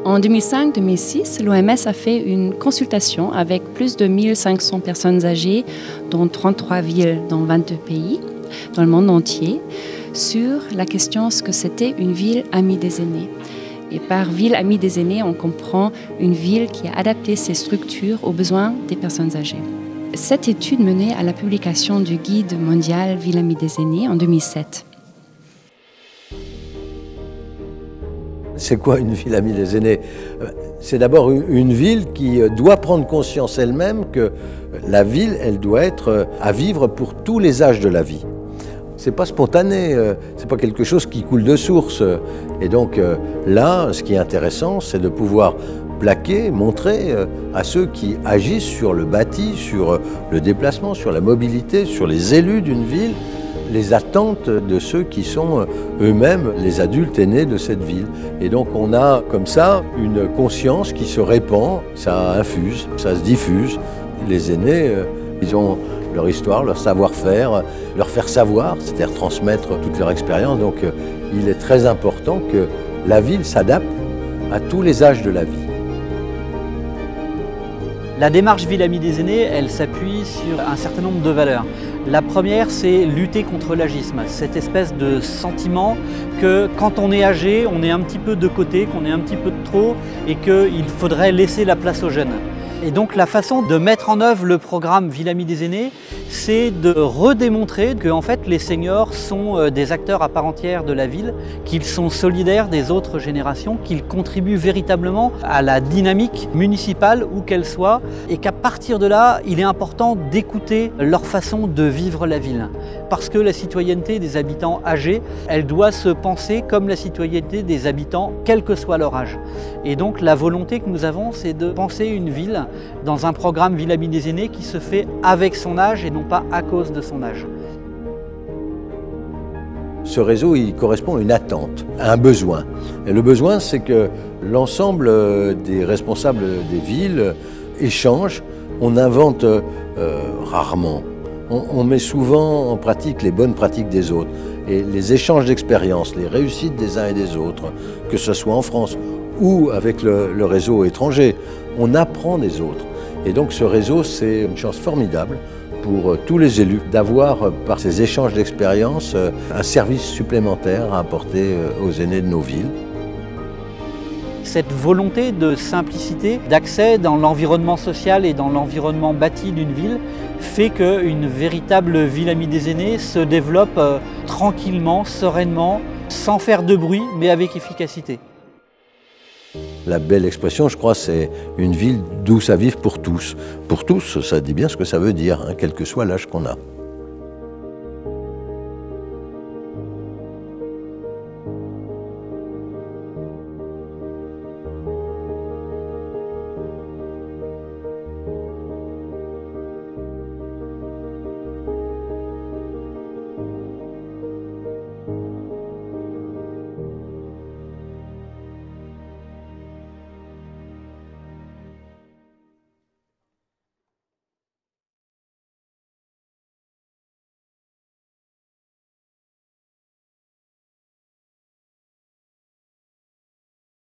En 2005-2006, l'OMS a fait une consultation avec plus de 1500 personnes âgées dans 33 villes dans 22 pays, dans le monde entier, sur la question ce que c'était une ville amie des aînés. Et par ville amie des aînés, on comprend une ville qui a adapté ses structures aux besoins des personnes âgées. Cette étude menait à la publication du guide mondial Ville amie des aînés en 2007. C'est quoi une ville amie des aînés? C'est d'abord une ville qui doit prendre conscience elle-même que la ville, elle doit être à vivre pour tous les âges de la vie. C'est pas spontané, c'est pas quelque chose qui coule de source. Et donc là, ce qui est intéressant, c'est de pouvoir plaquer, montrer à ceux qui agissent sur le bâti, sur le déplacement, sur la mobilité, sur les élus d'une ville, les attentes de ceux qui sont eux-mêmes les adultes aînés de cette ville. Et donc on a comme ça une conscience qui se répand, ça infuse, ça se diffuse. Les aînés, ils ont leur histoire, leur savoir-faire, leur faire savoir, c'est-à-dire transmettre toute leur expérience. Donc il est très important que la ville s'adapte à tous les âges de la vie. La démarche Ville amie des aînés, elle s'appuie sur un certain nombre de valeurs. La première, c'est lutter contre l'agisme, cette espèce de sentiment que quand on est âgé, on est un petit peu de côté, qu'on est un petit peu de trop et qu'il faudrait laisser la place aux jeunes. Et donc la façon de mettre en œuvre le programme Ville amie des aînés, c'est de redémontrer que en fait, les seniors sont des acteurs à part entière de la ville, qu'ils sont solidaires des autres générations, qu'ils contribuent véritablement à la dynamique municipale où qu'elle soit, et qu'à partir de là, il est important d'écouter leur façon de vivre la ville. Parce que la citoyenneté des habitants âgés, elle doit se penser comme la citoyenneté des habitants, quel que soit leur âge. Et donc la volonté que nous avons, c'est de penser une ville dans un programme Ville amie des aînés qui se fait avec son âge et non pas à cause de son âge. Ce réseau, il correspond à une attente, à un besoin. Et le besoin, c'est que l'ensemble des responsables des villes échangent. On invente rarement. On met souvent en pratique les bonnes pratiques des autres. Et les échanges d'expériences, les réussites des uns et des autres, que ce soit en France ou avec le réseau étranger, on apprend des autres. Et donc ce réseau, c'est une chance formidable pour tous les élus d'avoir, par ces échanges d'expériences, un service supplémentaire à apporter aux aînés de nos villes. Cette volonté de simplicité, d'accès dans l'environnement social et dans l'environnement bâti d'une ville fait qu'une véritable ville amie des aînés se développe tranquillement, sereinement, sans faire de bruit, mais avec efficacité. La belle expression, je crois, c'est une ville douce à vivre pour tous. Pour tous, ça dit bien ce que ça veut dire, hein, quel que soit l'âge qu'on a.